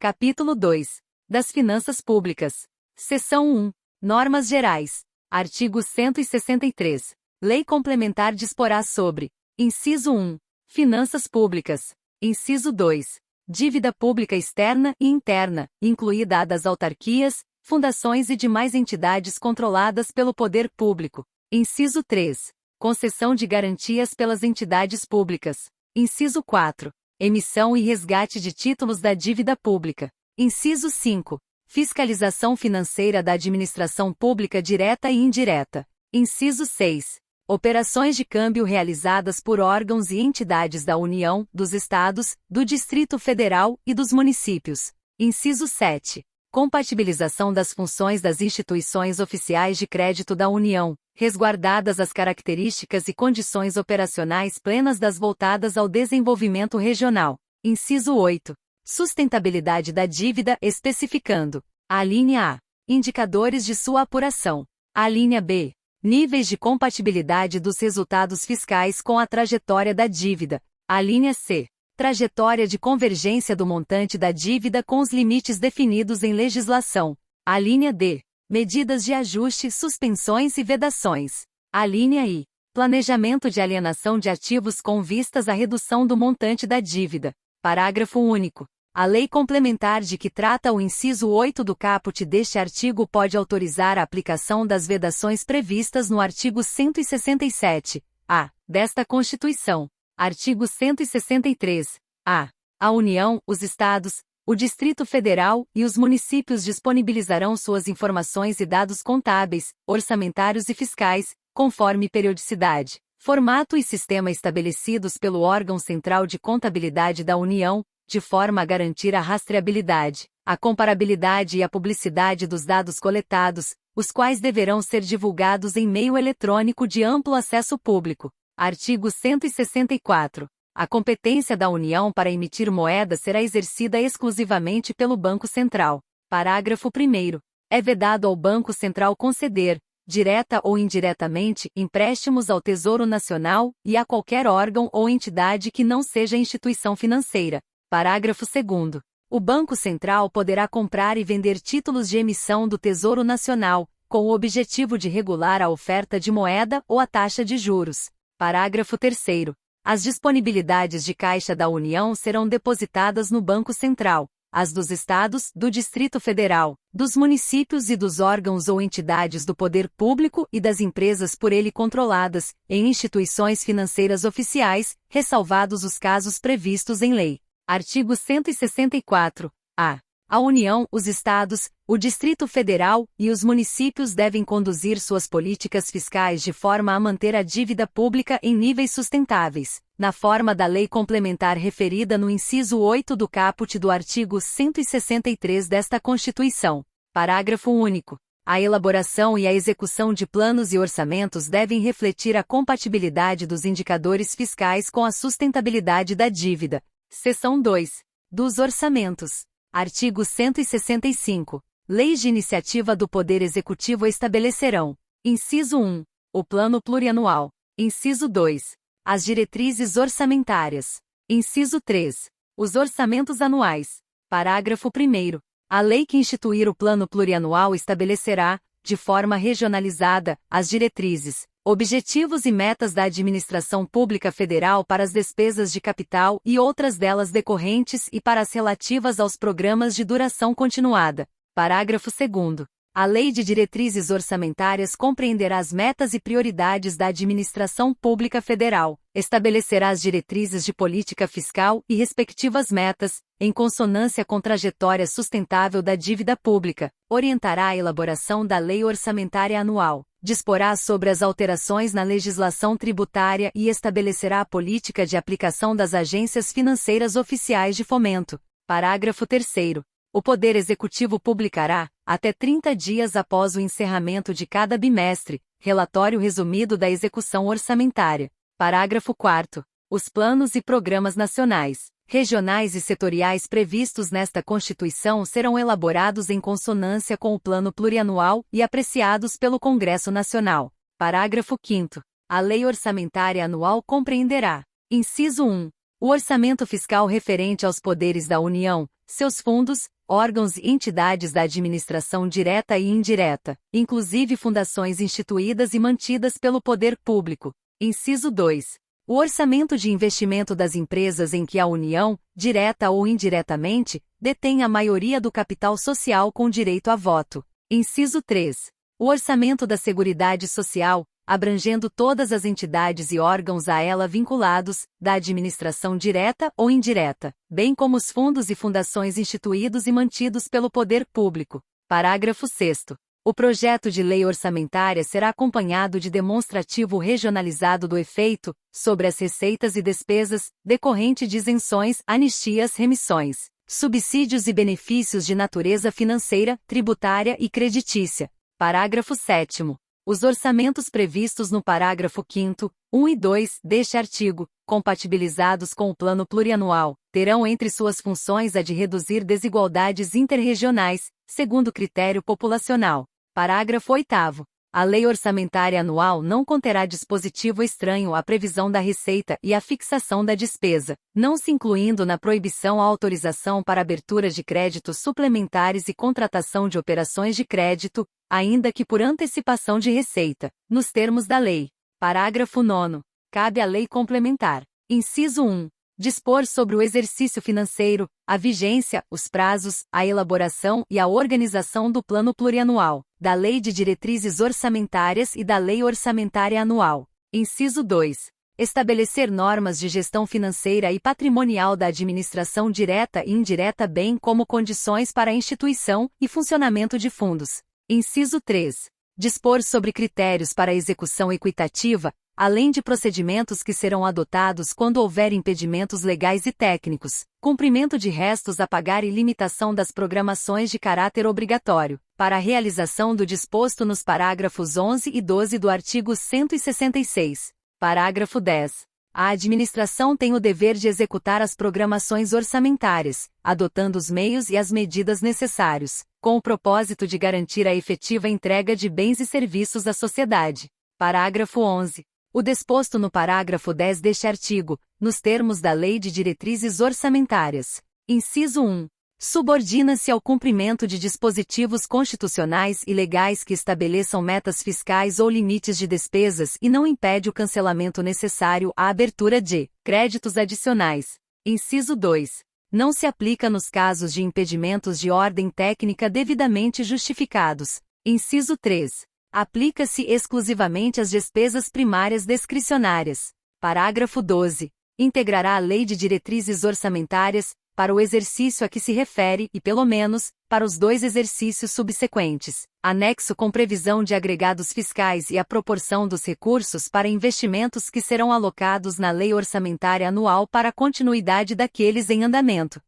Capítulo 2. Das Finanças Públicas. Seção 1. Normas Gerais. Artigo 163. Lei Complementar disporá sobre: Inciso 1. Finanças Públicas. Inciso 2. Dívida pública externa e interna, incluída a das autarquias, fundações e demais entidades controladas pelo poder público. Inciso 3. Concessão de garantias pelas entidades públicas. Inciso 4. Emissão e resgate de títulos da dívida pública. Inciso 5. Fiscalização financeira da administração pública direta e indireta. Inciso 6. Operações de câmbio realizadas por órgãos e entidades da União, dos Estados, do Distrito Federal e dos municípios. Inciso 7. Compatibilização das funções das instituições oficiais de crédito da União, resguardadas as características e condições operacionais plenas das voltadas ao desenvolvimento regional. Inciso 8. Sustentabilidade da dívida, especificando: a linha A. Indicadores de sua apuração. A linha B. Níveis de compatibilidade dos resultados fiscais com a trajetória da dívida. A linha C. Trajetória de convergência do montante da dívida com os limites definidos em legislação. A linha D. Medidas de ajuste, suspensões e vedações. A linha I. Planejamento de alienação de ativos com vistas à redução do montante da dívida. Parágrafo único. A lei complementar de que trata o inciso 8 do caput deste artigo pode autorizar a aplicação das vedações previstas no artigo 167-A desta Constituição. Artigo 163-A. A União, os Estados, o Distrito Federal e os municípios disponibilizarão suas informações e dados contábeis, orçamentários e fiscais, conforme periodicidade, formato e sistema estabelecidos pelo órgão central de contabilidade da União, de forma a garantir a rastreabilidade, a comparabilidade e a publicidade dos dados coletados, os quais deverão ser divulgados em meio eletrônico de amplo acesso público. Artigo 164. A competência da União para emitir moeda será exercida exclusivamente pelo Banco Central. Parágrafo 1º. É vedado ao Banco Central conceder, direta ou indiretamente, empréstimos ao Tesouro Nacional e a qualquer órgão ou entidade que não seja instituição financeira. Parágrafo 2º. O Banco Central poderá comprar e vender títulos de emissão do Tesouro Nacional, com o objetivo de regular a oferta de moeda ou a taxa de juros. Parágrafo 3º. As disponibilidades de caixa da União serão depositadas no Banco Central, as dos Estados, do Distrito Federal, dos municípios e dos órgãos ou entidades do poder público e das empresas por ele controladas, em instituições financeiras oficiais, ressalvados os casos previstos em lei. Artigo 164-A. A União, os Estados, o Distrito Federal e os municípios devem conduzir suas políticas fiscais de forma a manter a dívida pública em níveis sustentáveis, na forma da lei complementar referida no inciso 8 do caput do artigo 163 desta Constituição. Parágrafo único. A elaboração e a execução de planos e orçamentos devem refletir a compatibilidade dos indicadores fiscais com a sustentabilidade da dívida. Seção 2. Dos orçamentos. Artigo 165. Leis de iniciativa do Poder Executivo estabelecerão: inciso 1. O Plano Plurianual. Inciso 2. As diretrizes orçamentárias. Inciso 3. Os orçamentos anuais. Parágrafo 1º. A lei que instituir o Plano Plurianual estabelecerá, de forma regionalizada, as diretrizes, objetivos e metas da administração pública federal para as despesas de capital e outras delas decorrentes e para as relativas aos programas de duração continuada. Parágrafo 2º. A Lei de Diretrizes Orçamentárias compreenderá as metas e prioridades da administração pública federal, estabelecerá as diretrizes de política fiscal e respectivas metas, em consonância com trajetória sustentável da dívida pública, orientará a elaboração da Lei Orçamentária Anual, disporá sobre as alterações na legislação tributária e estabelecerá a política de aplicação das agências financeiras oficiais de fomento. Parágrafo 3º. O Poder Executivo publicará, até 30 dias após o encerramento de cada bimestre, relatório resumido da execução orçamentária. Parágrafo 4º. Os planos e programas nacionais, regionais e setoriais previstos nesta Constituição serão elaborados em consonância com o Plano Plurianual e apreciados pelo Congresso Nacional. Parágrafo 5º. A Lei Orçamentária Anual compreenderá: inciso 1. O orçamento fiscal referente aos poderes da União, seus fundos, órgãos e entidades da administração direta e indireta, inclusive fundações instituídas e mantidas pelo poder público. Inciso 2. O orçamento de investimento das empresas em que a União, direta ou indiretamente, detém a maioria do capital social com direito a voto. Inciso 3. O orçamento da Seguridade Social, abrangendo todas as entidades e órgãos a ela vinculados, da administração direta ou indireta, bem como os fundos e fundações instituídos e mantidos pelo poder público. Parágrafo 6º. O projeto de lei orçamentária será acompanhado de demonstrativo regionalizado do efeito, sobre as receitas e despesas, decorrente de isenções, anistias, remissões, subsídios e benefícios de natureza financeira, tributária e creditícia. Parágrafo 7º. Os orçamentos previstos no parágrafo 5º, 1 e 2 deste artigo, compatibilizados com o Plano Plurianual, terão entre suas funções a de reduzir desigualdades interregionais, segundo critério populacional. Parágrafo 8º. A Lei Orçamentária Anual não conterá dispositivo estranho à previsão da receita e à fixação da despesa, não se incluindo na proibição a autorização para abertura de créditos suplementares e contratação de operações de crédito, ainda que por antecipação de receita, nos termos da lei. Parágrafo 9º. Cabe à lei complementar. Inciso 1. Dispor sobre o exercício financeiro, a vigência, os prazos, a elaboração e a organização do Plano Plurianual, da Lei de Diretrizes Orçamentárias e da Lei Orçamentária Anual. Inciso 2. Estabelecer normas de gestão financeira e patrimonial da administração direta e indireta, bem como condições para a instituição e funcionamento de fundos. Inciso 3. Dispor sobre critérios para a execução equitativa, além de procedimentos que serão adotados quando houver impedimentos legais e técnicos, cumprimento de restos a pagar e limitação das programações de caráter obrigatório, para a realização do disposto nos parágrafos 11 e 12 do artigo 166. Parágrafo 10. A administração tem o dever de executar as programações orçamentárias, adotando os meios e as medidas necessários, com o propósito de garantir a efetiva entrega de bens e serviços à sociedade. Parágrafo 11. O disposto no parágrafo 10 deste artigo, nos termos da Lei de Diretrizes Orçamentárias. Inciso 1. Subordina-se ao cumprimento de dispositivos constitucionais e legais que estabeleçam metas fiscais ou limites de despesas e não impede o cancelamento necessário à abertura de créditos adicionais. Inciso 2. Não se aplica nos casos de impedimentos de ordem técnica devidamente justificados. Inciso 3. Aplica-se exclusivamente às despesas primárias discricionárias. Parágrafo 12. Integrará a Lei de Diretrizes Orçamentárias, para o exercício a que se refere e, pelo menos, para os 2 exercícios subsequentes, anexo com previsão de agregados fiscais e a proporção dos recursos para investimentos que serão alocados na Lei Orçamentária Anual para a continuidade daqueles em andamento.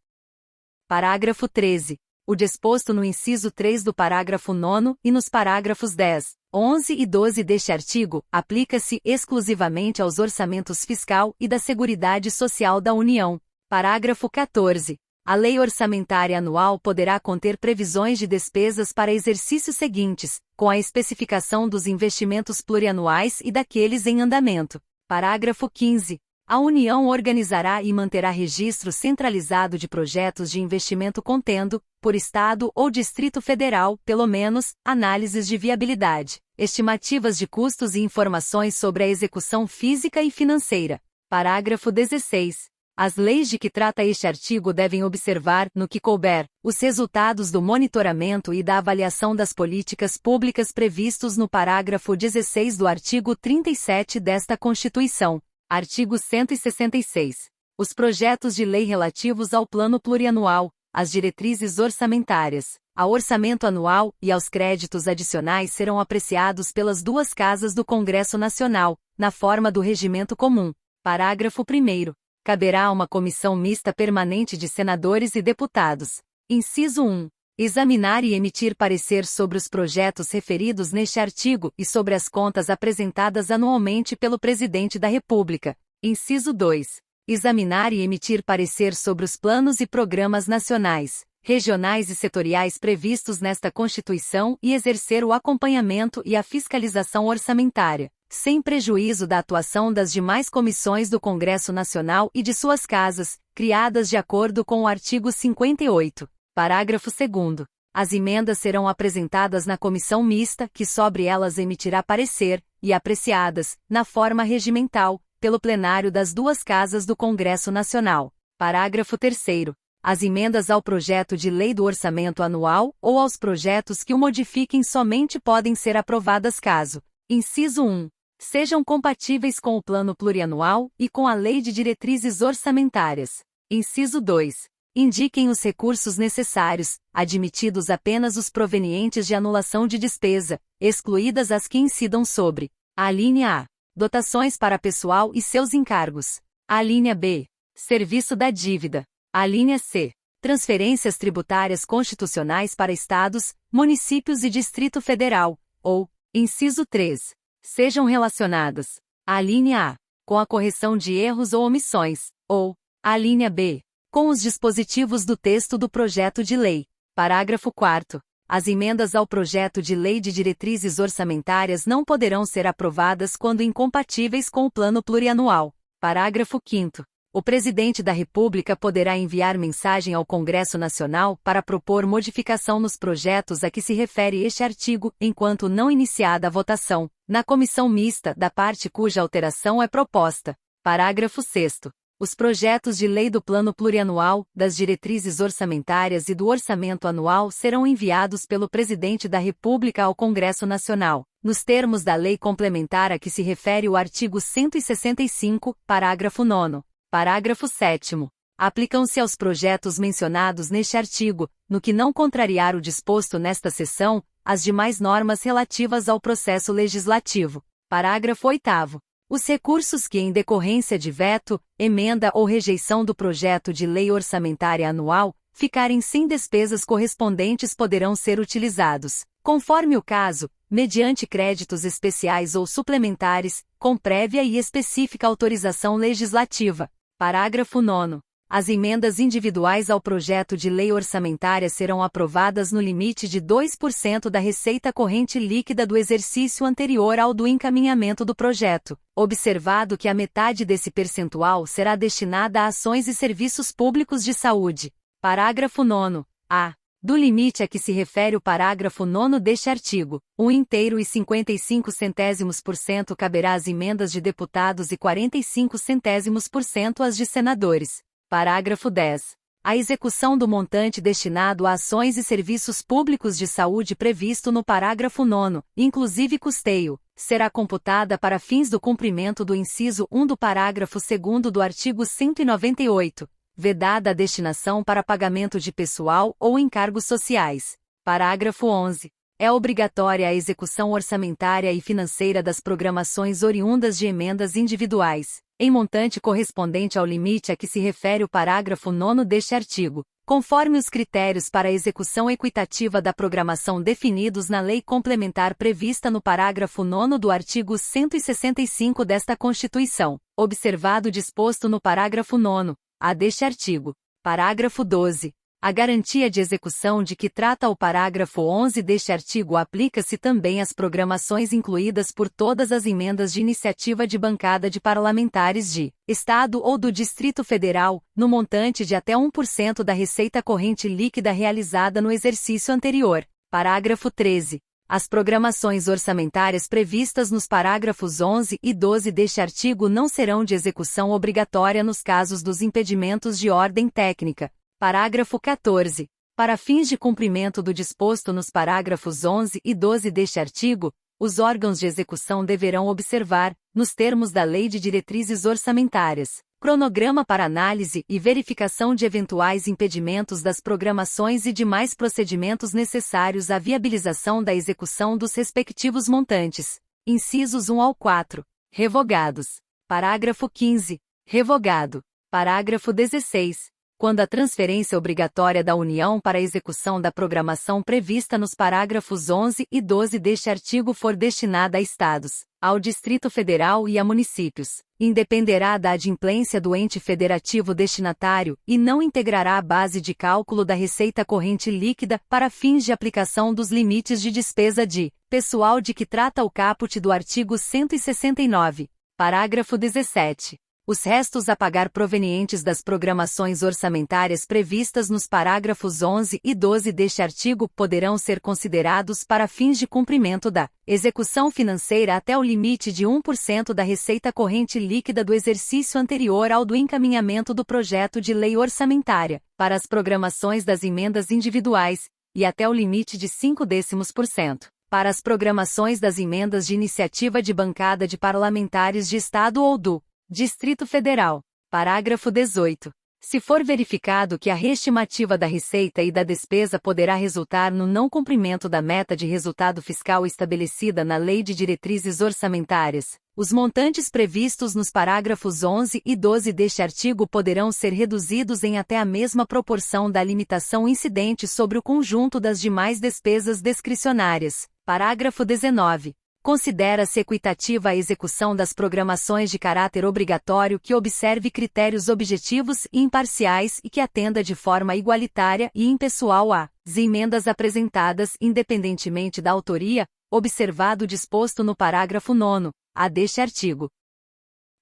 Parágrafo 13. O disposto no inciso 3 do parágrafo 9º e nos parágrafos 10, 11 e 12 deste artigo, aplica-se exclusivamente aos orçamentos fiscal e da Seguridade Social da União. Parágrafo 14. A Lei Orçamentária Anual poderá conter previsões de despesas para exercícios seguintes, com a especificação dos investimentos plurianuais e daqueles em andamento. Parágrafo 15. A União organizará e manterá registro centralizado de projetos de investimento contendo, por Estado ou Distrito Federal, pelo menos, análises de viabilidade, estimativas de custos e informações sobre a execução física e financeira. Parágrafo 16. As leis de que trata este artigo devem observar, no que couber, os resultados do monitoramento e da avaliação das políticas públicas previstos no parágrafo 16 do artigo 37 desta Constituição. Artigo 166. Os projetos de lei relativos ao Plano Plurianual, às diretrizes orçamentárias, ao orçamento anual e aos créditos adicionais serão apreciados pelas 2 casas do Congresso Nacional, na forma do regimento comum. Parágrafo 1º. Caberá a uma comissão mista permanente de senadores e deputados. Inciso 1. Examinar e emitir parecer sobre os projetos referidos neste artigo e sobre as contas apresentadas anualmente pelo Presidente da República. Inciso 2. Examinar e emitir parecer sobre os planos e programas nacionais, regionais e setoriais previstos nesta Constituição e exercer o acompanhamento e a fiscalização orçamentária, sem prejuízo da atuação das demais comissões do Congresso Nacional e de suas casas, criadas de acordo com o artigo 58. Parágrafo 2º. As emendas serão apresentadas na comissão mista, que sobre elas emitirá parecer, e apreciadas, na forma regimental, pelo plenário das duas casas do Congresso Nacional. Parágrafo 3º. As emendas ao projeto de lei do orçamento anual ou aos projetos que o modifiquem somente podem ser aprovadas caso: inciso 1. Sejam compatíveis com o Plano Plurianual e com a Lei de Diretrizes Orçamentárias. Inciso 2. Indiquem os recursos necessários, admitidos apenas os provenientes de anulação de despesa, excluídas as que incidam sobre: alínea A. Dotações para pessoal e seus encargos. Alínea B. Serviço da dívida. Alínea C. Transferências tributárias constitucionais para estados, municípios e Distrito Federal, ou, inciso 3. Sejam relacionadas: alínea A. Com a correção de erros ou omissões, ou, alínea B. Com os dispositivos do texto do projeto de lei. Parágrafo 4º. As emendas ao projeto de lei de diretrizes orçamentárias não poderão ser aprovadas quando incompatíveis com o Plano Plurianual. Parágrafo 5º. O Presidente da República poderá enviar mensagem ao Congresso Nacional para propor modificação nos projetos a que se refere este artigo, enquanto não iniciada a votação, na comissão mista da parte cuja alteração é proposta. Parágrafo 6º. Os projetos de lei do Plano Plurianual, das diretrizes orçamentárias e do orçamento anual serão enviados pelo Presidente da República ao Congresso Nacional, nos termos da lei complementar a que se refere o artigo 165, parágrafo 9º. Parágrafo 7º. Aplicam-se aos projetos mencionados neste artigo, no que não contrariar o disposto nesta seção, as demais normas relativas ao processo legislativo. Parágrafo 8º. Os recursos que, em decorrência de veto, emenda ou rejeição do projeto de lei orçamentária anual, ficarem sem despesas correspondentes poderão ser utilizados, conforme o caso, mediante créditos especiais ou suplementares, com prévia e específica autorização legislativa. Parágrafo 9º. As emendas individuais ao projeto de lei orçamentária serão aprovadas no limite de 2% da receita corrente líquida do exercício anterior ao do encaminhamento do projeto, observado que a metade desse percentual será destinada a ações e serviços públicos de saúde. Parágrafo 9º. A. Do limite a que se refere o parágrafo 9º deste artigo, 1,55% caberá às emendas de deputados e 45% às de senadores. Parágrafo 10. A execução do montante destinado a ações e serviços públicos de saúde previsto no parágrafo 9º, inclusive custeio, será computada para fins do cumprimento do inciso 1 do parágrafo 2º do artigo 198. Vedada a destinação para pagamento de pessoal ou encargos sociais. Parágrafo 11. É obrigatória a execução orçamentária e financeira das programações oriundas de emendas individuais, em montante correspondente ao limite a que se refere o parágrafo 9º deste artigo, conforme os critérios para a execução equitativa da programação definidos na lei complementar prevista no parágrafo 9º do artigo 165 desta Constituição, observado o disposto no parágrafo 9º. A deste artigo. Parágrafo 12. A garantia de execução de que trata o parágrafo 11 deste artigo aplica-se também às programações incluídas por todas as emendas de iniciativa de bancada de parlamentares de Estado ou do Distrito Federal, no montante de até 1% da receita corrente líquida realizada no exercício anterior. Parágrafo 13. As programações orçamentárias previstas nos parágrafos 11 e 12 deste artigo não serão de execução obrigatória nos casos dos impedimentos de ordem técnica. Parágrafo 14. Para fins de cumprimento do disposto nos parágrafos 11 e 12 deste artigo, os órgãos de execução deverão observar, nos termos da Lei de Diretrizes Orçamentárias, cronograma para análise e verificação de eventuais impedimentos das programações e demais procedimentos necessários à viabilização da execução dos respectivos montantes. Incisos 1 ao 4. Revogados. Parágrafo 15. Revogado. Parágrafo 16. Quando a transferência obrigatória da União para a execução da programação prevista nos parágrafos 11 e 12 deste artigo for destinada a estados, ao Distrito Federal e a municípios, independerá da adimplência do ente federativo destinatário e não integrará a base de cálculo da receita corrente líquida para fins de aplicação dos limites de despesa de pessoal de que trata o caput do artigo 169. Parágrafo 17. Os restos a pagar provenientes das programações orçamentárias previstas nos parágrafos 11 e 12 deste artigo poderão ser considerados para fins de cumprimento da execução financeira até o limite de 1% da receita corrente líquida do exercício anterior ao do encaminhamento do projeto de lei orçamentária, para as programações das emendas individuais, e até o limite de 0,5% para as programações das emendas de iniciativa de bancada de parlamentares de Estado ou do Distrito Federal. Parágrafo 18. Se for verificado que a reestimativa da receita e da despesa poderá resultar no não cumprimento da meta de resultado fiscal estabelecida na Lei de Diretrizes Orçamentárias, os montantes previstos nos parágrafos 11 e 12 deste artigo poderão ser reduzidos em até a mesma proporção da limitação incidente sobre o conjunto das demais despesas discricionárias. Parágrafo 19. Considera-se equitativa a execução das programações de caráter obrigatório que observe critérios objetivos e imparciais e que atenda de forma igualitária e impessoal às emendas apresentadas independentemente da autoria, observado o disposto no parágrafo 9A deste artigo.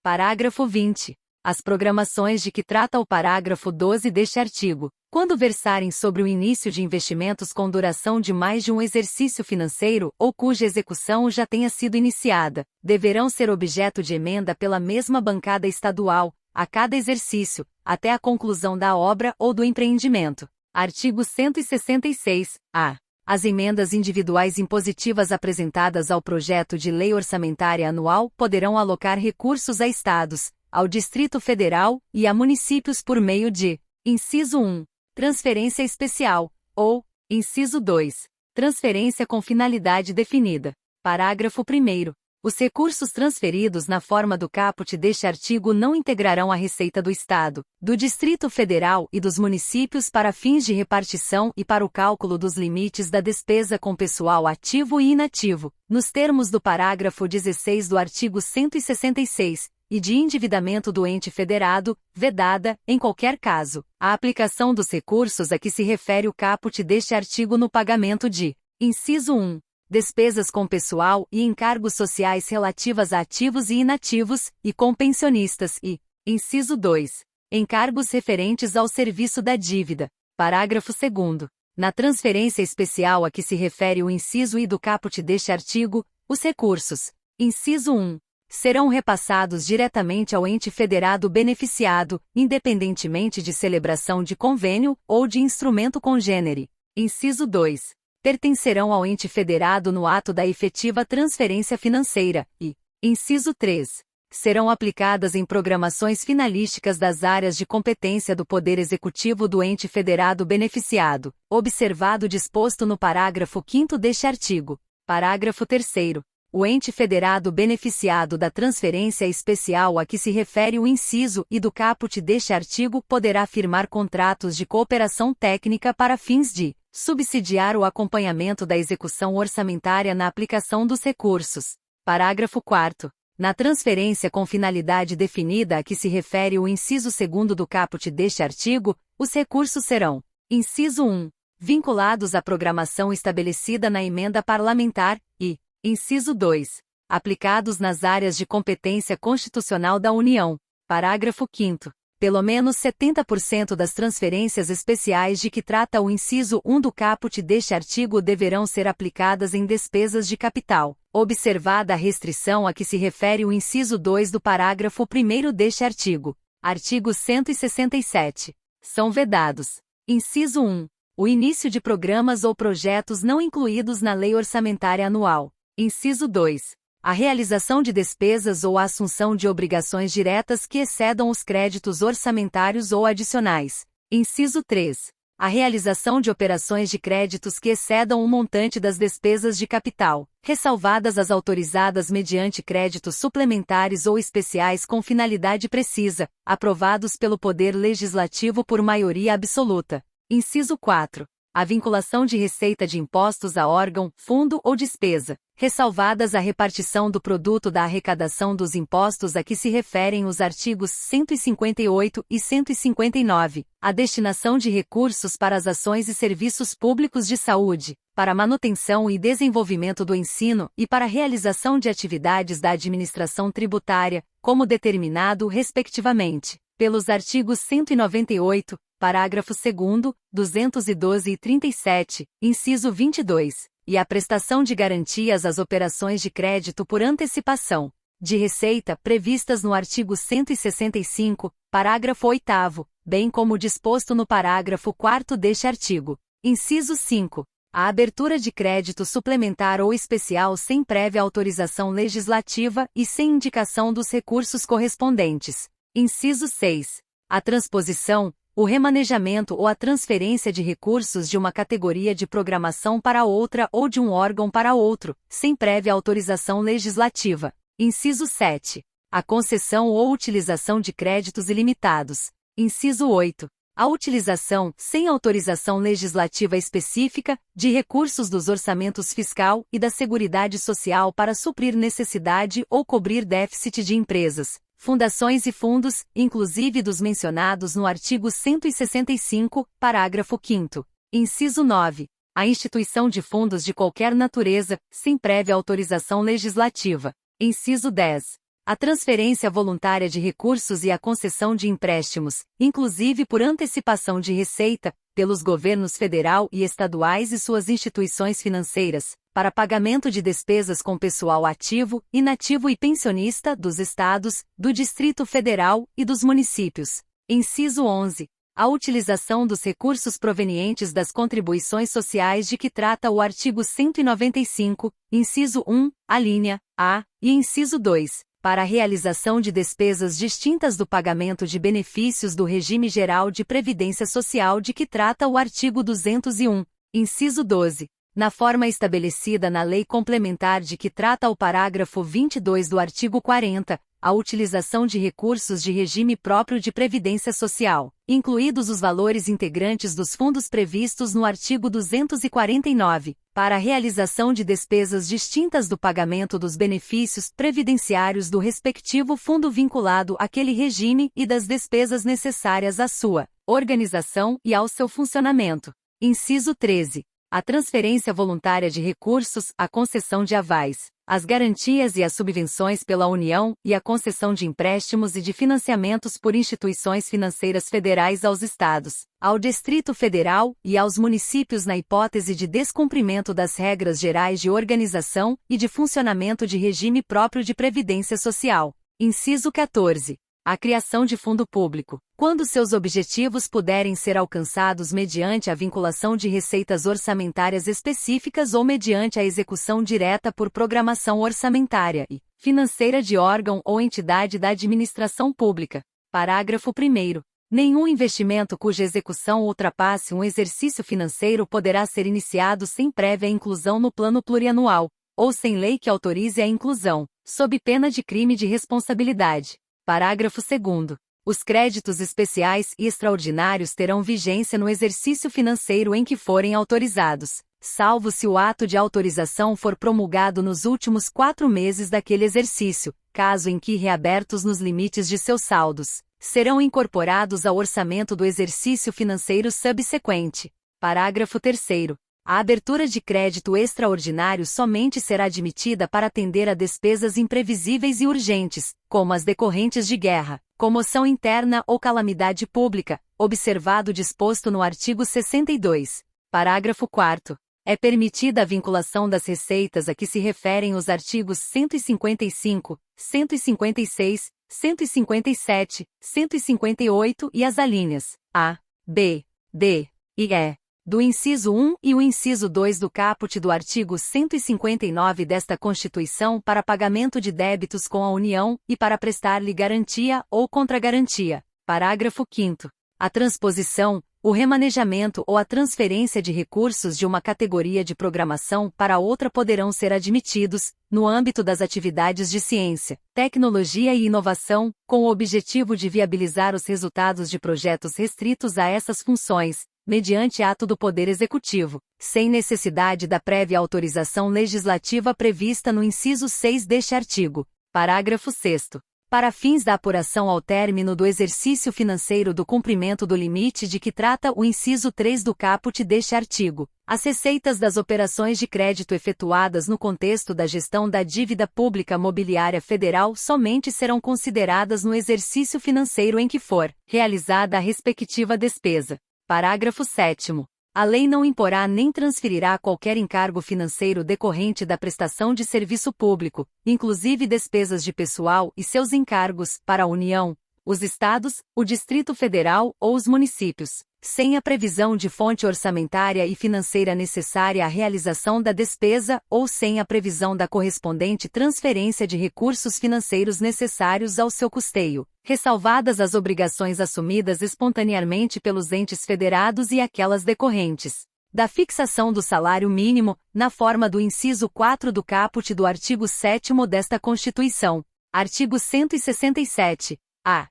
Parágrafo 20. As programações de que trata o parágrafo 12 deste artigo, quando versarem sobre o início de investimentos com duração de mais de um exercício financeiro ou cuja execução já tenha sido iniciada, deverão ser objeto de emenda pela mesma bancada estadual, a cada exercício, até a conclusão da obra ou do empreendimento. Artigo 166-A. As emendas individuais impositivas apresentadas ao projeto de lei orçamentária anual poderão alocar recursos a estados, ao Distrito Federal e a municípios por meio de: inciso 1. Transferência especial, ou, inciso 2. Transferência com finalidade definida. Parágrafo 1º. Os recursos transferidos na forma do caput deste artigo não integrarão a receita do Estado, do Distrito Federal e dos municípios para fins de repartição e para o cálculo dos limites da despesa com pessoal ativo e inativo, nos termos do parágrafo 16 do artigo 166, e de endividamento do ente federado, vedada, em qualquer caso, a aplicação dos recursos a que se refere o caput deste artigo no pagamento de: inciso 1. Despesas com pessoal e encargos sociais relativas a ativos e inativos, e com pensionistas e, inciso 2. Encargos referentes ao serviço da dívida. Parágrafo 2º. Na transferência especial a que se refere o inciso I do caput deste artigo, os recursos: inciso 1. Serão repassados diretamente ao ente federado beneficiado, independentemente de celebração de convênio ou de instrumento congênere. Inciso 2. Pertencerão ao ente federado no ato da efetiva transferência financeira, e, inciso 3. Serão aplicadas em programações finalísticas das áreas de competência do Poder Executivo do ente federado beneficiado, observado o disposto no parágrafo 5º deste artigo. Parágrafo 3º. O ente federado beneficiado da transferência especial a que se refere o inciso I do caput deste artigo poderá firmar contratos de cooperação técnica para fins de subsidiar o acompanhamento da execução orçamentária na aplicação dos recursos. Parágrafo 4º. Na transferência com finalidade definida a que se refere o inciso 2º do caput deste artigo, os recursos serão: inciso 1. Vinculados à programação estabelecida na emenda parlamentar, e, inciso 2. Aplicados nas áreas de competência constitucional da União. Parágrafo 5º. Pelo menos 70% das transferências especiais de que trata o inciso 1 do caput deste artigo deverão ser aplicadas em despesas de capital, observada a restrição a que se refere o inciso 2 do parágrafo 1º deste artigo. Artigo 167. São vedados: inciso 1. O início de programas ou projetos não incluídos na Lei Orçamentária Anual. Inciso 2. A realização de despesas ou a assunção de obrigações diretas que excedam os créditos orçamentários ou adicionais. Inciso 3. A realização de operações de créditos que excedam o montante das despesas de capital, ressalvadas as autorizadas mediante créditos suplementares ou especiais com finalidade precisa, aprovados pelo Poder Legislativo por maioria absoluta. Inciso 4. A vinculação de receita de impostos a órgão, fundo ou despesa, ressalvadas a repartição do produto da arrecadação dos impostos a que se referem os artigos 158 e 159, a destinação de recursos para as ações e serviços públicos de saúde, para a manutenção e desenvolvimento do ensino e para a realização de atividades da administração tributária, como determinado, respectivamente, pelos artigos 198, parágrafo 2º, 212 e 37, inciso 22, e a prestação de garantias às operações de crédito por antecipação de receita previstas no artigo 165, parágrafo 8º, bem como disposto no parágrafo 4º deste artigo. Inciso 5. A abertura de crédito suplementar ou especial sem prévia autorização legislativa e sem indicação dos recursos correspondentes. Inciso 6. A transposição, o remanejamento ou a transferência de recursos de uma categoria de programação para outra ou de um órgão para outro, sem prévia autorização legislativa. Inciso 7. A concessão ou utilização de créditos ilimitados. Inciso 8. A utilização, sem autorização legislativa específica, de recursos dos orçamentos fiscal e da Seguridade Social para suprir necessidade ou cobrir déficit de empresas, fundações e fundos, inclusive dos mencionados no artigo 165, parágrafo 5º. Inciso 9. A instituição de fundos de qualquer natureza, sem prévia autorização legislativa. Inciso 10. A transferência voluntária de recursos e a concessão de empréstimos, inclusive por antecipação de receita, pelos governos federal e estaduais e suas instituições financeiras, para pagamento de despesas com pessoal ativo, inativo e pensionista dos estados, do Distrito Federal e dos municípios. Inciso 11. A utilização dos recursos provenientes das contribuições sociais de que trata o artigo 195, inciso 1, alínea A, e inciso 2. Para a realização de despesas distintas do pagamento de benefícios do regime geral de previdência social de que trata o artigo 201, inciso 12, na forma estabelecida na lei complementar de que trata o parágrafo 22 do artigo 40, a utilização de recursos de regime próprio de previdência social, incluídos os valores integrantes dos fundos previstos no artigo 249, para a realização de despesas distintas do pagamento dos benefícios previdenciários do respectivo fundo vinculado àquele regime e das despesas necessárias à sua organização e ao seu funcionamento. Inciso 13. A transferência voluntária de recursos, a concessão de avais, as garantias e as subvenções pela União e a concessão de empréstimos e de financiamentos por instituições financeiras federais aos estados, ao Distrito Federal e aos municípios na hipótese de descumprimento das regras gerais de organização e de funcionamento de regime próprio de previdência social. Inciso 14. A criação de fundo público, quando seus objetivos puderem ser alcançados mediante a vinculação de receitas orçamentárias específicas ou mediante a execução direta por programação orçamentária e financeira de órgão ou entidade da administração pública. Parágrafo 1º. Nenhum investimento cuja execução ultrapasse um exercício financeiro poderá ser iniciado sem prévia inclusão no plano plurianual, ou sem lei que autorize a inclusão, sob pena de crime de responsabilidade. Parágrafo 2º. Os créditos especiais e extraordinários terão vigência no exercício financeiro em que forem autorizados, salvo se o ato de autorização for promulgado nos últimos 4 meses daquele exercício, caso em que reabertos nos limites de seus saldos, serão incorporados ao orçamento do exercício financeiro subsequente. Parágrafo 3º. A abertura de crédito extraordinário somente será admitida para atender a despesas imprevisíveis e urgentes, como as decorrentes de guerra, comoção interna ou calamidade pública, observado o disposto no artigo 62. Parágrafo 4º. É permitida a vinculação das receitas a que se referem os artigos 155, 156, 157, 158 e as alíneas A, B, D e E do inciso 1 e o inciso 2 do caput do artigo 159 desta Constituição para pagamento de débitos com a União e para prestar-lhe garantia ou contragarantia. Parágrafo 5º. A transposição, o remanejamento ou a transferência de recursos de uma categoria de programação para outra poderão ser admitidos, no âmbito das atividades de ciência, tecnologia e inovação, com o objetivo de viabilizar os resultados de projetos restritos a essas funções, mediante ato do Poder Executivo, sem necessidade da prévia autorização legislativa prevista no inciso 6 deste artigo. Parágrafo 6º. Para fins da apuração ao término do exercício financeiro do cumprimento do limite de que trata o inciso 3 do caput deste artigo, as receitas das operações de crédito efetuadas no contexto da gestão da dívida pública mobiliária federal somente serão consideradas no exercício financeiro em que for realizada a respectiva despesa. Parágrafo 7º. A lei não imporá nem transferirá qualquer encargo financeiro decorrente da prestação de serviço público, inclusive despesas de pessoal e seus encargos, para a União, os Estados, o Distrito Federal ou os municípios, sem a previsão de fonte orçamentária e financeira necessária à realização da despesa ou sem a previsão da correspondente transferência de recursos financeiros necessários ao seu custeio, ressalvadas as obrigações assumidas espontaneamente pelos entes federados e aquelas decorrentes da fixação do salário mínimo, na forma do inciso 4 do caput do artigo 7º desta Constituição. Artigo 167-A.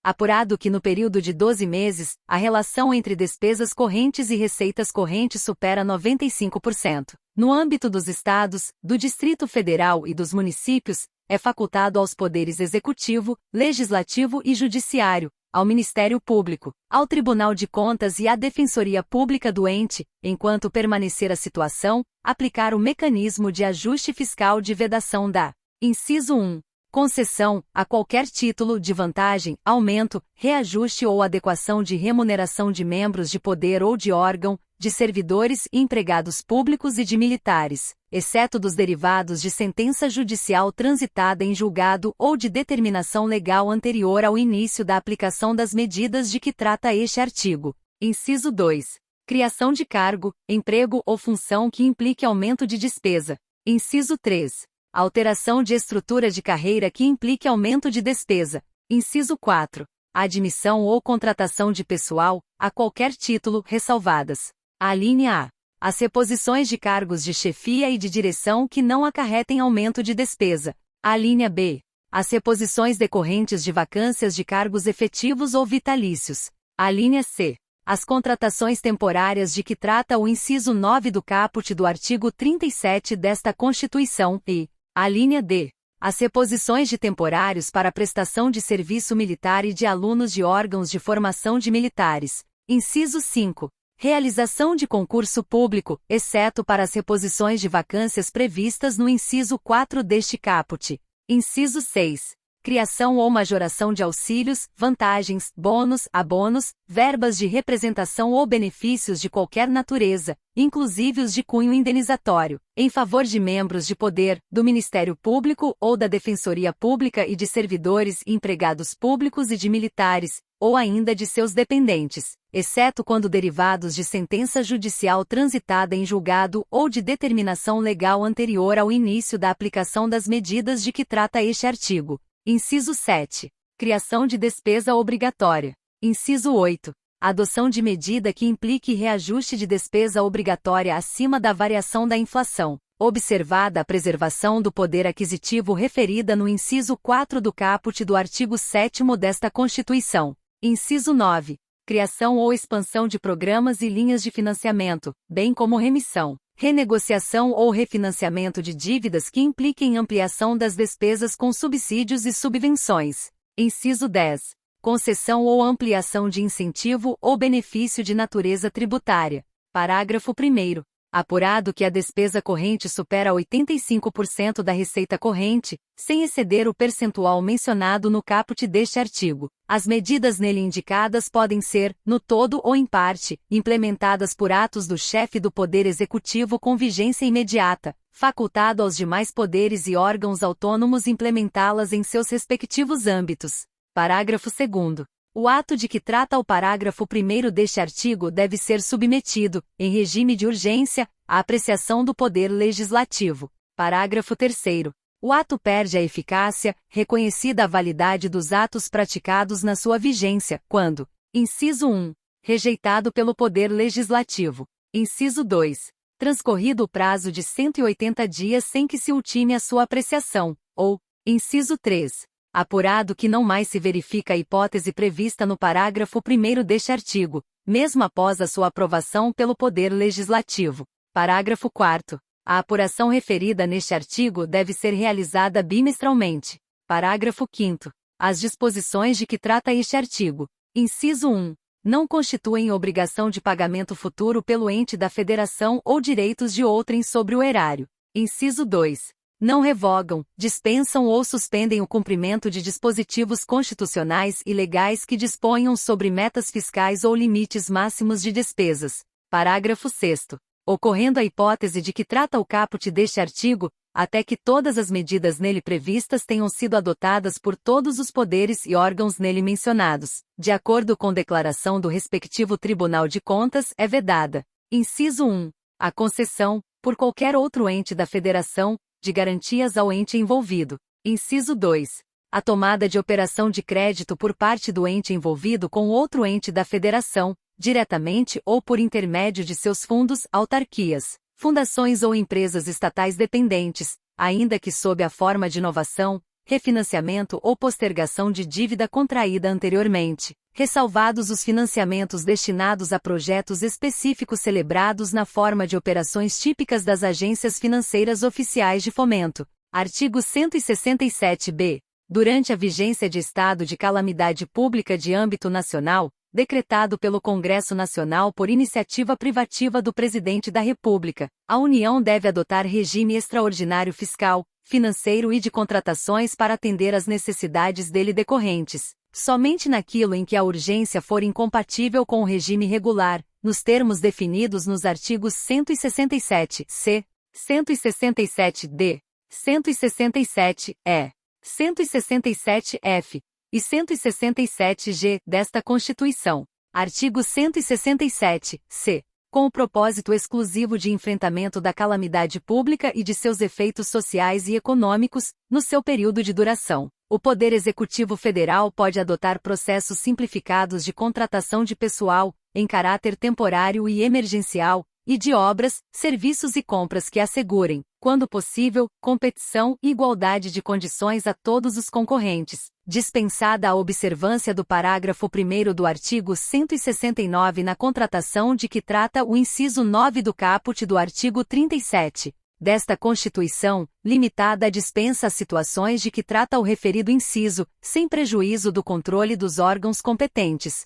Apurado que no período de 12 meses, a relação entre despesas correntes e receitas correntes supera 95%. No âmbito dos Estados, do Distrito Federal e dos municípios, é facultado aos poderes Executivo, Legislativo e Judiciário, ao Ministério Público, ao Tribunal de Contas e à Defensoria Pública do ente, enquanto permanecer a situação, aplicar o mecanismo de ajuste fiscal de vedação da inciso 1. Concessão, a qualquer título de vantagem, aumento, reajuste ou adequação de remuneração de membros de poder ou de órgão, de servidores e empregados públicos e de militares, exceto dos derivados de sentença judicial transitada em julgado ou de determinação legal anterior ao início da aplicação das medidas de que trata este artigo. Inciso 2. Criação de cargo, emprego ou função que implique aumento de despesa. Inciso 3. Alteração de estrutura de carreira que implique aumento de despesa. Inciso 4. Admissão ou contratação de pessoal, a qualquer título, ressalvadas: a linha A. As reposições de cargos de chefia e de direção que não acarretem aumento de despesa. A linha B. As reposições decorrentes de vacâncias de cargos efetivos ou vitalícios. A linha C. As contratações temporárias de que trata o inciso 9 do caput do artigo 37 desta Constituição e a linha D. As reposições de temporários para prestação de serviço militar e de alunos de órgãos de formação de militares. Inciso 5. Realização de concurso público, exceto para as reposições de vacâncias previstas no inciso 4 deste caput. Inciso 6. Criação ou majoração de auxílios, vantagens, bônus, abonos, verbas de representação ou benefícios de qualquer natureza, inclusive os de cunho indenizatório, em favor de membros de poder, do Ministério Público ou da Defensoria Pública e de servidores e empregados públicos e de militares, ou ainda de seus dependentes, exceto quando derivados de sentença judicial transitada em julgado ou de determinação legal anterior ao início da aplicação das medidas de que trata este artigo. Inciso 7. Criação de despesa obrigatória. Inciso 8. Adoção de medida que implique reajuste de despesa obrigatória acima da variação da inflação, observada a preservação do poder aquisitivo referida no inciso 4 do caput do artigo 7º desta Constituição. Inciso 9. Criação ou expansão de programas e linhas de financiamento, bem como remissão, renegociação ou refinanciamento de dívidas que impliquem ampliação das despesas com subsídios e subvenções. Inciso 10. Concessão ou ampliação de incentivo ou benefício de natureza tributária. Parágrafo 1º. Apurado que a despesa corrente supera 85% da receita corrente, sem exceder o percentual mencionado no caput deste artigo, as medidas nele indicadas podem ser, no todo ou em parte, implementadas por atos do chefe do Poder Executivo com vigência imediata, facultado aos demais poderes e órgãos autônomos implementá-las em seus respectivos âmbitos. Parágrafo 2º. O ato de que trata o parágrafo 1º deste artigo deve ser submetido, em regime de urgência, à apreciação do Poder Legislativo. Parágrafo 3º. O ato perde a eficácia, reconhecida a validade dos atos praticados na sua vigência, quando: inciso 1. Rejeitado pelo Poder Legislativo. Inciso 2. Transcorrido o prazo de 180 dias sem que se ultime a sua apreciação, ou: inciso 3. Apurado que não mais se verifica a hipótese prevista no parágrafo 1º deste artigo, mesmo após a sua aprovação pelo Poder Legislativo. Parágrafo 4º. A apuração referida neste artigo deve ser realizada bimestralmente. Parágrafo 5º. As disposições de que trata este artigo, inciso 1, não constituem obrigação de pagamento futuro pelo ente da federação ou direitos de outrem sobre o erário. Inciso 2. Não revogam, dispensam ou suspendem o cumprimento de dispositivos constitucionais e legais que disponham sobre metas fiscais ou limites máximos de despesas. Parágrafo 6º. Ocorrendo a hipótese de que trata o caput deste artigo, até que todas as medidas nele previstas tenham sido adotadas por todos os poderes e órgãos nele mencionados, de acordo com declaração do respectivo Tribunal de Contas, é vedada. Inciso 1. A concessão, por qualquer outro ente da Federação, de garantias ao ente envolvido. Inciso 2. A tomada de operação de crédito por parte do ente envolvido com outro ente da Federação, diretamente ou por intermédio de seus fundos, autarquias, fundações ou empresas estatais dependentes, ainda que sob a forma de novação, refinanciamento ou postergação de dívida contraída anteriormente, ressalvados os financiamentos destinados a projetos específicos celebrados na forma de operações típicas das agências financeiras oficiais de fomento. Artigo 167-B. Durante a vigência de estado de calamidade pública de âmbito nacional, decretado pelo Congresso Nacional por iniciativa privativa do Presidente da República, a União deve adotar regime extraordinário fiscal, financeiro e de contratações para atender às necessidades dele decorrentes, somente naquilo em que a urgência for incompatível com o regime regular, nos termos definidos nos artigos 167-C, 167-D, 167-E, 167-F, e 167-G desta Constituição. Artigo 167-C. Com o propósito exclusivo de enfrentamento da calamidade pública e de seus efeitos sociais e econômicos, no seu período de duração, o Poder Executivo Federal pode adotar processos simplificados de contratação de pessoal, em caráter temporário e emergencial, e de obras, serviços e compras que assegurem, quando possível, competição e igualdade de condições a todos os concorrentes, dispensada a observância do parágrafo 1º do artigo 169 na contratação de que trata o inciso 9 do caput do artigo 37 desta Constituição, limitada a dispensa às situações de que trata o referido inciso, sem prejuízo do controle dos órgãos competentes.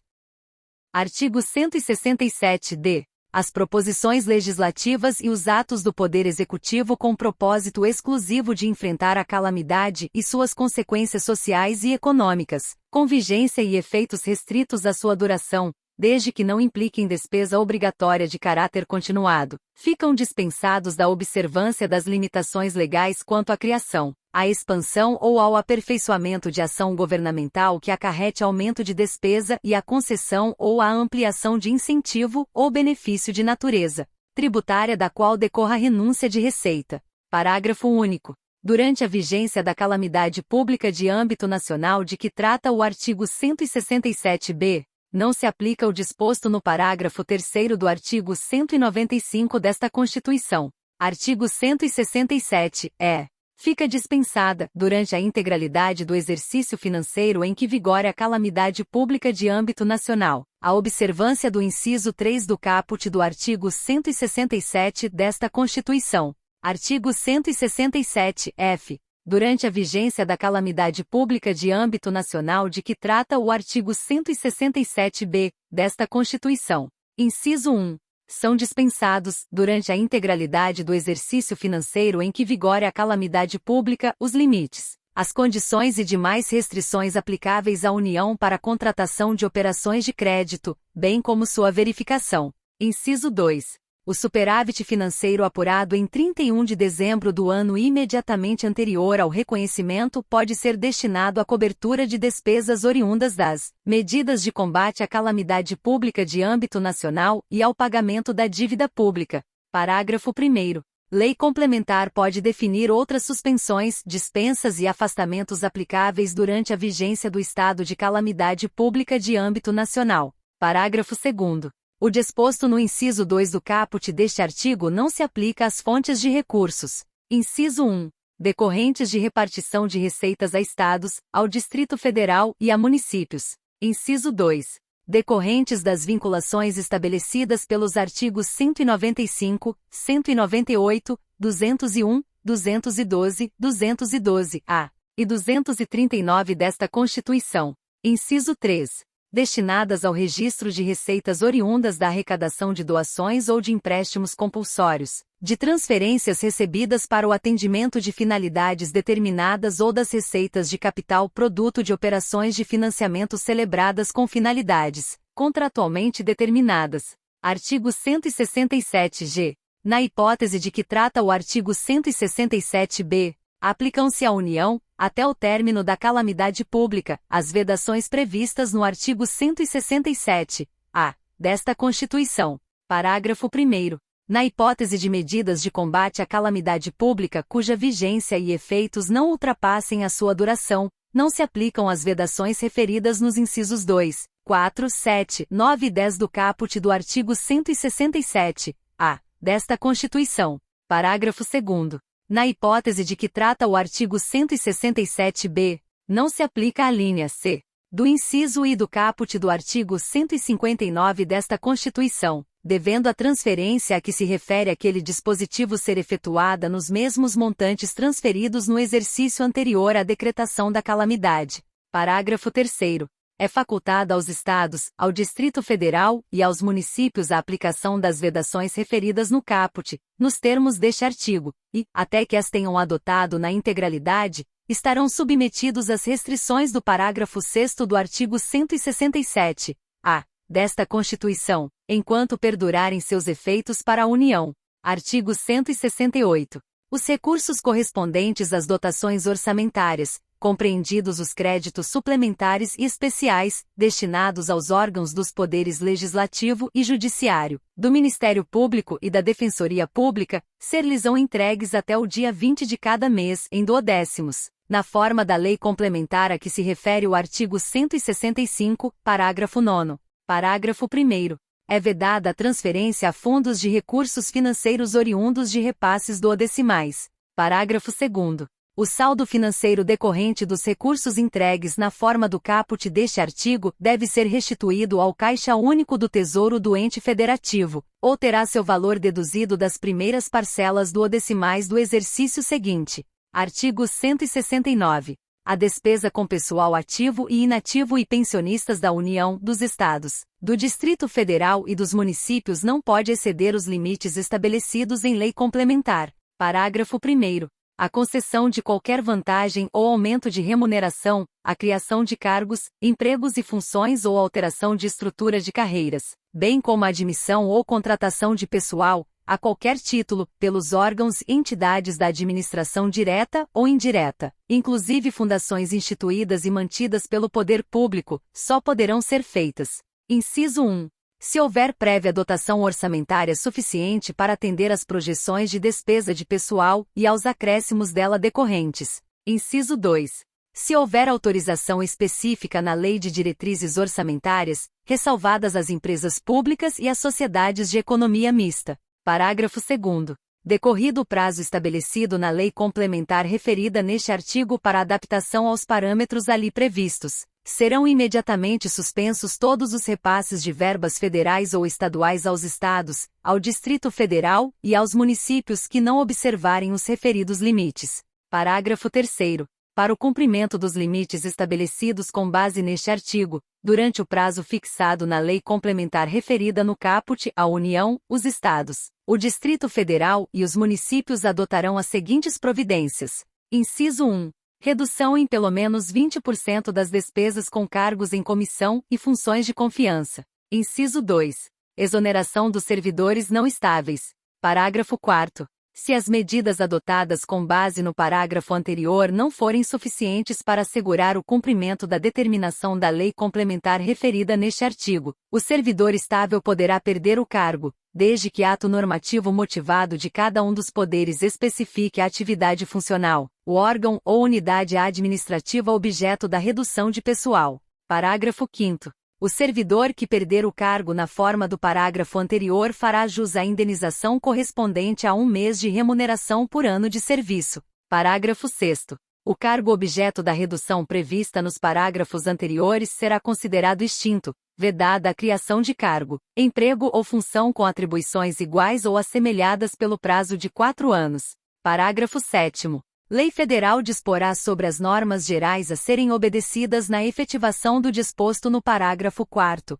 Artigo 167-D. As proposições legislativas e os atos do Poder Executivo com propósito exclusivo de enfrentar a calamidade e suas consequências sociais e econômicas, com vigência e efeitos restritos à sua duração, desde que não impliquem despesa obrigatória de caráter continuado, ficam dispensados da observância das limitações legais quanto à criação, à expansão ou ao aperfeiçoamento de ação governamental que acarrete aumento de despesa e à concessão ou à ampliação de incentivo ou benefício de natureza tributária da qual decorra renúncia de receita. Parágrafo único. Durante a vigência da calamidade pública de âmbito nacional de que trata o artigo 167-B, não se aplica o disposto no parágrafo 3º do artigo 195 desta Constituição. Artigo 167-E. Fica dispensada, durante a integralidade do exercício financeiro em que vigore a calamidade pública de âmbito nacional, a observância do inciso 3 do caput do artigo 167 desta Constituição. Artigo 167-F. Durante a vigência da calamidade pública de âmbito nacional de que trata o artigo 167-B desta Constituição. Inciso 1. São dispensados, durante a integralidade do exercício financeiro em que vigore a calamidade pública, os limites, as condições e demais restrições aplicáveis à União para a contratação de operações de crédito, bem como sua verificação. Inciso 2. O superávit financeiro apurado em 31 de dezembro do ano imediatamente anterior ao reconhecimento pode ser destinado à cobertura de despesas oriundas das medidas de combate à calamidade pública de âmbito nacional e ao pagamento da dívida pública. Parágrafo 1º. Lei complementar pode definir outras suspensões, dispensas e afastamentos aplicáveis durante a vigência do estado de calamidade pública de âmbito nacional. Parágrafo 2º. O disposto no inciso 2 do caput deste artigo não se aplica às fontes de recursos. Inciso 1. decorrentes de repartição de receitas a estados, ao Distrito Federal e a municípios. Inciso 2. Decorrentes das vinculações estabelecidas pelos artigos 195, 198, 201, 212, 212-A e 239 desta Constituição. Inciso 3. Destinadas ao registro de receitas oriundas da arrecadação de doações ou de empréstimos compulsórios, de transferências recebidas para o atendimento de finalidades determinadas ou das receitas de capital produto de operações de financiamento celebradas com finalidades contratualmente determinadas. Artigo 167-G. Na hipótese de que trata o artigo 167-B, aplicam-se à União, até o término da calamidade pública, as vedações previstas no artigo 167-A desta Constituição. Parágrafo 1º. Na hipótese de medidas de combate à calamidade pública cuja vigência e efeitos não ultrapassem a sua duração, não se aplicam as vedações referidas nos incisos 2, 4, 7, 9 e 10 do caput do artigo 167-A desta Constituição. Parágrafo 2º. Na hipótese de que trata o artigo 167-B, não se aplica a linha C do inciso I do caput do artigo 159 desta Constituição, devendo a transferência a que se refere aquele dispositivo ser efetuada nos mesmos montantes transferidos no exercício anterior à decretação da calamidade. Parágrafo 3º. É facultada aos Estados, ao Distrito Federal e aos municípios a aplicação das vedações referidas no caput, nos termos deste artigo, e, até que as tenham adotado na integralidade, estarão submetidos às restrições do parágrafo 6º do artigo 167-A desta Constituição, enquanto perdurarem seus efeitos para a União. Artigo 168. Os recursos correspondentes às dotações orçamentárias, compreendidos os créditos suplementares e especiais, destinados aos órgãos dos poderes legislativo e judiciário, do Ministério Público e da Defensoria Pública, ser-lhes-ão entregues até o dia 20 de cada mês, em duodécimos, na forma da lei complementar a que se refere o artigo 165, parágrafo 9º. Parágrafo 1º. É vedada a transferência a fundos de recursos financeiros oriundos de repasses duodecimais. Parágrafo 2º. O saldo financeiro decorrente dos recursos entregues na forma do caput deste artigo deve ser restituído ao Caixa Único do Tesouro do ente federativo, ou terá seu valor deduzido das primeiras parcelas duodecimais do exercício seguinte. Artigo 169. A despesa com pessoal ativo e inativo e pensionistas da União, dos Estados, do Distrito Federal e dos municípios não pode exceder os limites estabelecidos em lei complementar. Parágrafo 1º. A concessão de qualquer vantagem ou aumento de remuneração, a criação de cargos, empregos e funções ou alteração de estrutura de carreiras, bem como a admissão ou contratação de pessoal, a qualquer título, pelos órgãos e entidades da administração direta ou indireta, inclusive fundações instituídas e mantidas pelo poder público, só poderão ser feitas. Inciso 1. Se houver prévia dotação orçamentária suficiente para atender às projeções de despesa de pessoal e aos acréscimos dela decorrentes. Inciso 2. Se houver autorização específica na Lei de Diretrizes Orçamentárias, ressalvadas as empresas públicas e as sociedades de economia mista. Parágrafo 2º. Decorrido o prazo estabelecido na lei complementar referida neste artigo para adaptação aos parâmetros ali previstos, serão imediatamente suspensos todos os repasses de verbas federais ou estaduais aos estados, ao Distrito Federal e aos municípios que não observarem os referidos limites. Parágrafo 3º. Para o cumprimento dos limites estabelecidos com base neste artigo, durante o prazo fixado na lei complementar referida no caput, a União, os estados, o Distrito Federal e os municípios adotarão as seguintes providências. Inciso 1. Redução em pelo menos 20% das despesas com cargos em comissão e funções de confiança. Inciso 2. Exoneração dos servidores não estáveis. Parágrafo 4º. Se as medidas adotadas com base no parágrafo anterior não forem suficientes para assegurar o cumprimento da determinação da lei complementar referida neste artigo, o servidor estável poderá perder o cargo, desde que ato normativo motivado de cada um dos poderes especifique a atividade funcional, o órgão ou unidade administrativa objeto da redução de pessoal. Parágrafo 5º. O servidor que perder o cargo na forma do parágrafo anterior fará jus à indenização correspondente a 1 mês de remuneração por ano de serviço. Parágrafo 6º. O cargo objeto da redução prevista nos parágrafos anteriores será considerado extinto, vedada a criação de cargo, emprego ou função com atribuições iguais ou assemelhadas pelo prazo de 4 anos. Parágrafo 7º. Lei Federal disporá sobre as normas gerais a serem obedecidas na efetivação do disposto no parágrafo 4º.